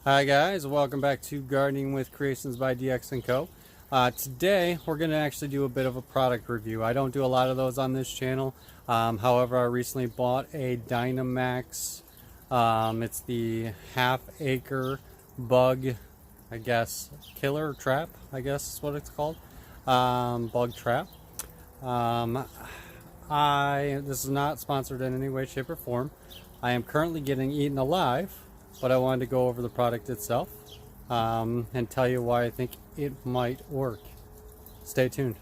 Hi guys, welcome back to Gardening with Creations by DX & Co. Today we're going to actually do a bit of a product review. I don't do a lot of those on this channel. However, I recently bought a Dynamax. It's the half-acre bug, I guess, killer trap, I guess is what it's called. Bug trap. This is not sponsored in any way, shape, or form. I am currently getting eaten alive, but I wanted to go over the product itself and tell you why I think it might work. Stay tuned.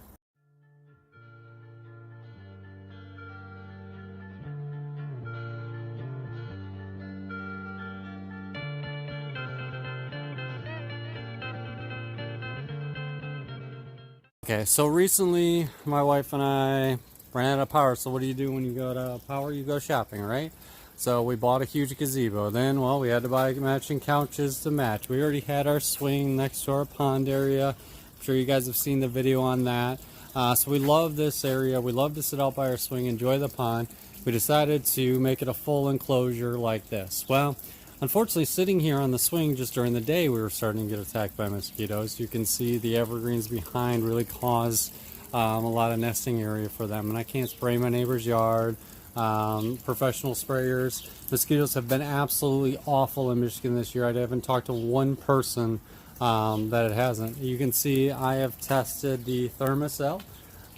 Okay, so recently my wife and I ran out of power. So what do you do when you go to power? You go shopping, right? So we bought a huge gazebo. Then, well, we had to buy matching couches to match. We already had our swing next to our pond area. I'm sure you guys have seen the video on that. So we love this area. We love to sit out by our swing, enjoy the pond. We decided to make it a full enclosure like this. Well, unfortunately, sitting here on the swing just during the day, we were starting to get attacked by mosquitoes. You can see the evergreens behind really cause a lot of nesting area for them. And I can't spray my neighbor's yard. Professional sprayers. Mosquitoes have been absolutely awful in Michigan this year. I haven't talked to one person that it hasn't. You can see I have tested the Thermacell.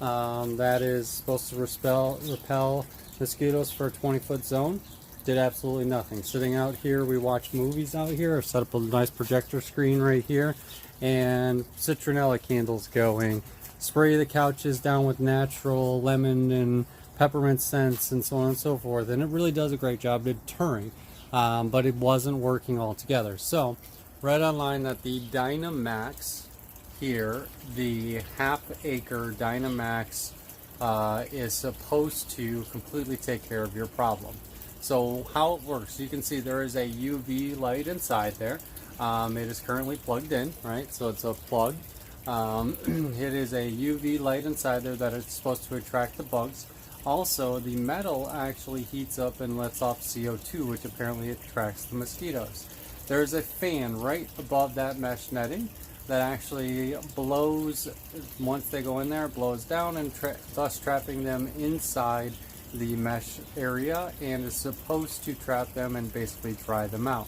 That is supposed to repel mosquitoes for a 20-foot zone. Did absolutely nothing. Sitting out here, we watch movies out here. I've set up a nice projector screen right here, and citronella candles going. Spray the couches down with natural lemon and peppermint scents and so on and so forth, and it really does a great job deterring, but it wasn't working altogether. So read online that the Dynamax here, the half-acre Dynamax, is supposed to completely take care of your problem. So how it works, you can see there is a UV light inside there. It is currently plugged in, right? So it's a plug. It is a UV light inside there that is supposed to attract the bugs. Also, the metal actually heats up and lets off CO2, which apparently attracts the mosquitoes. There's a fan right above that mesh netting that actually blows, once they go in there, blows down and thus trapping them inside the mesh area, and is supposed to trap them and basically dry them out.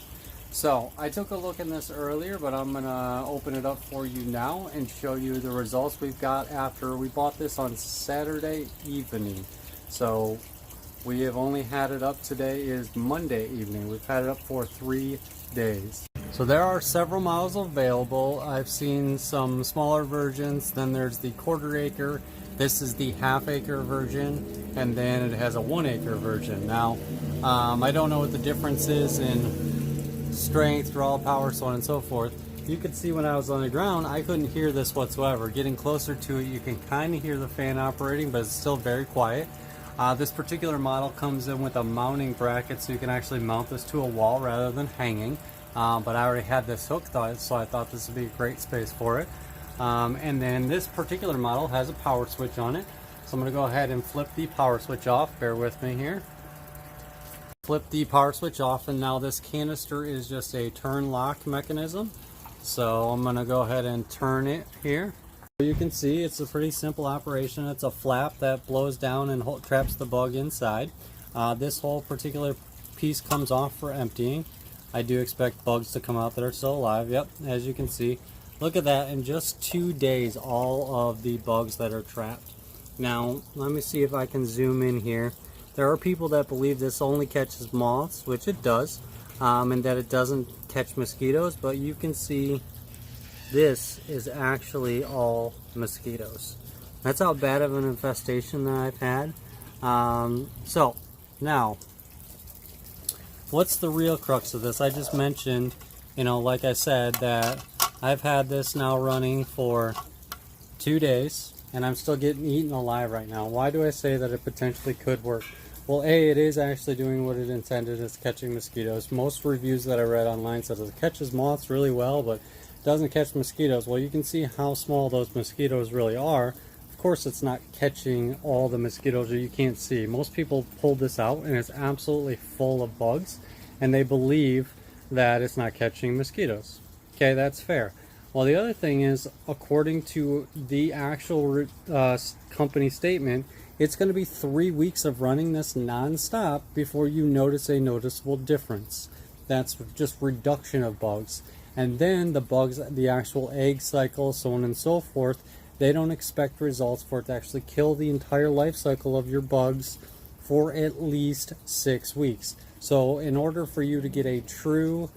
So I took a look in this earlier, but I'm gonna open it up for you now and show you the results we've got after we bought this on Saturday evening. So we have only had it up, today is Monday evening. We've had it up for 3 days. So there are several models available. I've seen some smaller versions, then there's the quarter acre. This is the half-acre version, and then it has a 1 acre version. Now, I don't know what the difference is in strength, draw power, so on and so forth. You could see when I was on the ground, I couldn't hear this whatsoever. Getting closer to it, you can kind of hear the fan operating, but it's still very quiet. This particular model comes in with a mounting bracket, so you can actually mount this to a wall rather than hanging. But I already had this hooked on it, so I thought this would be a great space for it. And then this particular model has a power switch on it. So I'm going to go ahead and flip the power switch off. Bear with me here. Flip the power switch off, and now this canister is just a turn lock mechanism. So I'm going to go ahead and turn it here. You can see it's a pretty simple operation. It's a flap that blows down and traps the bug inside. This whole particular piece comes off for emptying. I do expect bugs to come out that are still alive. Yep, as you can see. Look at that, in just 2 days, all of the bugs that are trapped. Now, let me see if I can zoom in here. There are people that believe this only catches moths, which it does, and that it doesn't catch mosquitoes, but you can see this is actually all mosquitoes. That's how bad of an infestation that I've had. So, now, what's the real crux of this? I just mentioned, like I said, that I've had this now running for 2 days, and I'm still getting eaten alive right now. Why do I say that it potentially could work? Well, A, it is actually doing what it intended, it's catching mosquitoes. Most reviews that I read online said it catches moths really well, but doesn't catch mosquitoes. Well, you can see how small those mosquitoes really are. Of course, it's not catching all the mosquitoes that you can't see. Most people pulled this out, and it's absolutely full of bugs, and they believe that it's not catching mosquitoes. Okay, that's fair. Well, the other thing is, according to the actual company statement, it's going to be 3 weeks of running this non-stop before you notice a noticeable difference. That's just reduction of bugs. And then the bugs, the actual egg cycle, so on and so forth, they don't expect results for it to actually kill the entire life cycle of your bugs for at least 6 weeks. So in order for you to get a true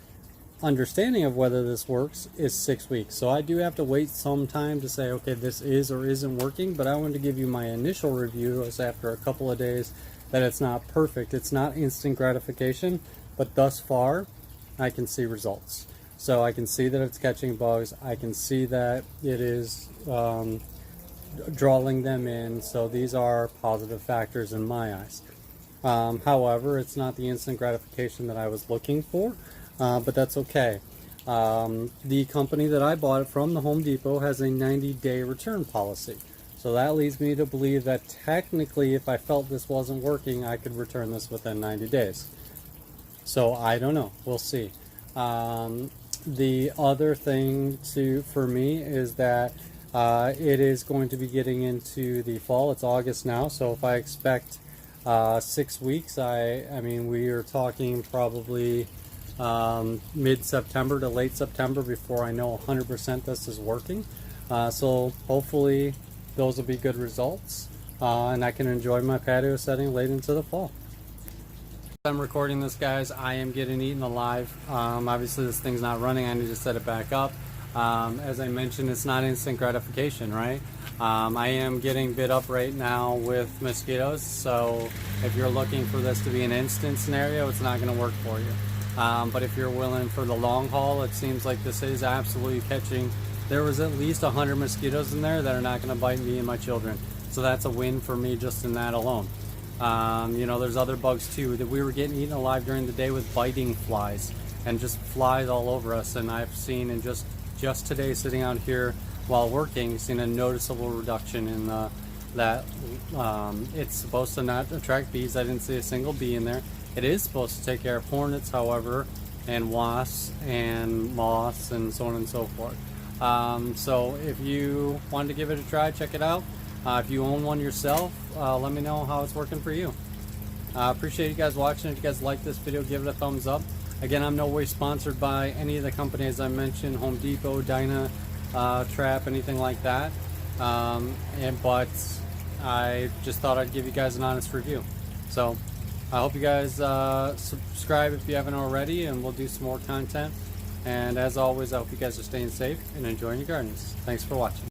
understanding of whether this works is 6 weeks. So I do have to wait some time to say, okay, this is or isn't working, but I wanted to give you my initial review as after a couple of days that it's not perfect. It's not instant gratification, but thus far I can see results. So I can see that it's catching bugs. I can see that it is drawing them in. So these are positive factors in my eyes. However, it's not the instant gratification that I was looking for. But that's okay. The company that I bought it from, the Home Depot, has a 90-day return policy. So that leads me to believe that technically if I felt this wasn't working, I could return this within 90 days. So I don't know. We'll see. The other thing for me is that it is going to be getting into the fall. It's August now, so if I expect 6 weeks, I mean, we are talking probably mid-September to late September before I know 100% this is working. So hopefully those will be good results, and I can enjoy my patio setting late into the fall. I'm recording this, guys. I am getting eaten alive. Obviously this thing's not running. I need to set it back up. As I mentioned, it's not instant gratification, right? I am getting bit up right now with mosquitoes, so if you're looking for this to be an instant scenario, it's not going to work for you. But if you're willing for the long haul, it seems like this is absolutely catching. There was at least 100 mosquitoes in there that are not going to bite me and my children. So that's a win for me just in that alone. You know, there's other bugs too that we were getting eaten alive during the day with biting flies and just flies all over us. And I've seen in just today sitting out here while working, seen a noticeable reduction in that. It's supposed to not attract bees. I didn't see a single bee in there. It is supposed to take care of hornets, however, and wasps and moths and so on and so forth. So if you wanted to give it a try, check it out. If you own one yourself, let me know how it's working for you. Appreciate you guys watching. If you guys like this video, give it a thumbs up. Again, I'm no way sponsored by any of the companies I mentioned, Home Depot, DynaTrap, anything like that. But I just thought I'd give you guys an honest review. So I hope you guys subscribe if you haven't already, and we'll do some more content. And as always, I hope you guys are staying safe and enjoying your gardens. Thanks for watching.